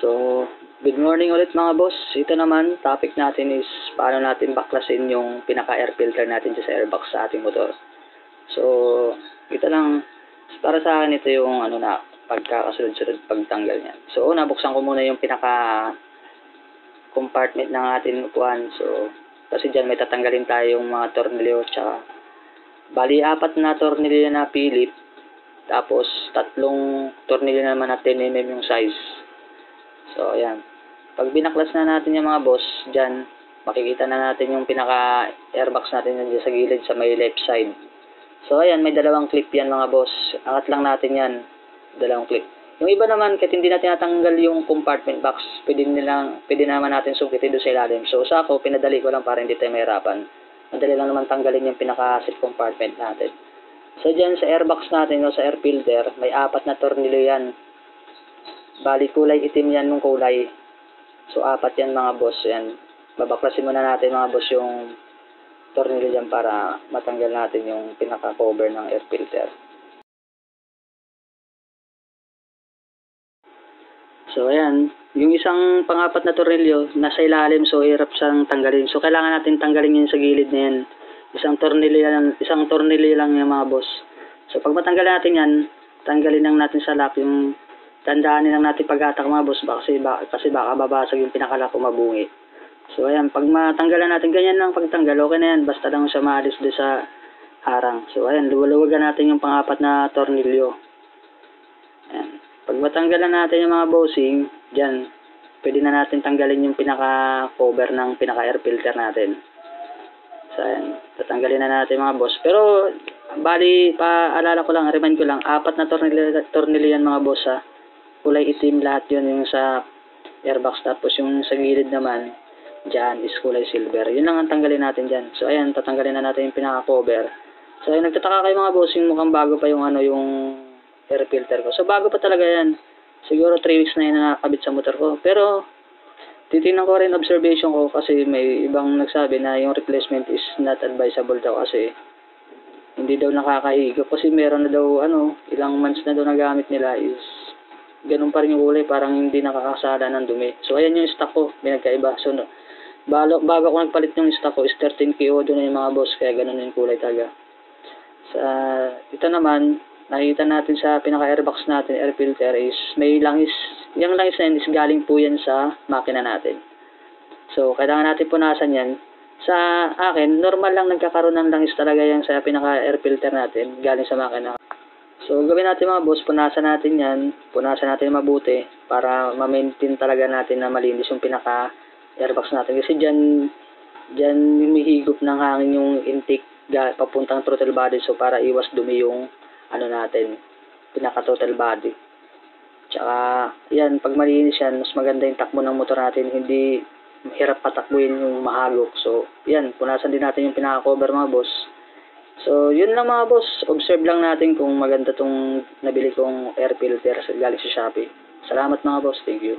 So, good morning ulit mga boss. Ito naman, topic natin is paano natin baklasin yung pinaka-air filter natin sa airbox sa ating motor. So, ito lang, para sa akin ito yung pagkakasunod-sunod pagtanggal niyan. So, nabuksan ko muna yung pinaka-compartment ng ating upuan. So, kasi dyan may tatanggalin tayong mga tornilyo, tsaka bali 4 na tornilyo na Philip, tapos 3 tornilyo naman na 10mm yung size. So, ayan. Pag binaklas na natin yung mga boss, dyan, makikita na natin yung pinaka-airbox natin dyan sa gilid sa may left side. So, ayan, may dalawang clip yan mga boss. Angat lang natin yan. Dalawang clip. Yung iba naman, kahit hindi natin natanggal yung compartment box, pwede naman natin sungkitin doon sa ilalim. So, sa ako, pinadali ko lang para hindi tayo mahirapan. Madali lang naman tanggalin yung pinaka-seat compartment natin. So, dyan sa airbox natin, o sa air filter, may 4 na tornilyo yan. Bali, kulay itim yan nung kulay. So, 4 yan mga boss. Yan. Babaklasin muna natin mga boss yung tornilyo dyan para matanggal natin yung pinaka-cover ng air filter. So, ayan. Yung isang pang-4 na tornilyo, nasa ilalim, so hirap siyang tanggalin. So, kailangan natin tanggalin yun sa gilid na yan. Isang tornilyo lang yung mga boss. So, pag matanggal natin yan, tanggalin lang natin sa lock yung tandaanin lang natin pag-atak mga boss kasi baka babasag yung pinaka-lock o mabungi. So, ayan. Pag matanggalan natin, ganyan lang pagtanggal, okay na yan. Basta lang siya maalis doon sa harang. So, ayan. Luwaluwagan natin yung pang-4 na tornilyo. Ayan. Pag matanggalan natin yung mga bossing, dyan, pwede na natin tanggalin yung pinaka-cover ng pinaka-air filter natin. So, ayan. Tatanggalin na natin mga boss. Pero, bali, paalala ko lang, remind ko lang, 4 na tornilyo yan mga boss ha. Kulay itim lahat yun yung sa airbox. Tapos yung sa gilid naman, dyan is kulay silver. Yun lang ang tanggalin natin dyan. So, ayan, tatanggalin na natin yung pinaka-cover. So, ayan, nagtataka kayo mga bossing, mukhang bago pa yung yung air filter ko. So, bago pa talaga yan. Siguro 3 weeks na yun na nakakabit sa motor ko. Pero, titingnan ko rin observation ko kasi may ibang nagsabi na yung replacement is not advisable daw kasi hindi daw nakakahigop. Kasi meron na daw, ilang months na daw nagamit nila is ganun pa rin yung kulay. Parang hindi nakakasala ng dumi. So, ayan yung stock ko. May nagkaiba. So, bago ako nagpalit yung stock ko is 13KO doon na yung mga boss. Kaya ganun yung kulay talaga. Ito naman, nakikita natin sa pinaka-airbox natin, air filter is may langis. Yung langis na yun is galing po yan sa makina natin. So, kailangan natin punasan yan. Sa akin, normal lang nagkakaroon ng langis talaga yan sa pinaka-air filter natin galing sa makina. So, gawin natin mga boss, punasan natin yan. Punasan natin mabuti para ma-maintain talaga natin na malinis yung pinaka-airbox natin. Kasi dyan humihigop ng hangin yung intake papuntang throttle body. So, para iwas dumi yung natin, pinaka-total body. Tsaka, yan, pag malinis yan, mas maganda yung takbo ng motor natin, hindi hirap patakbuhin yung mahagok. So, yan, punasan din natin yung pinaka-cover mga boss. So, yun lang mga boss, observe lang natin kung maganda tong nabili kong air filter galing sa Shopee. Salamat mga boss, thank you.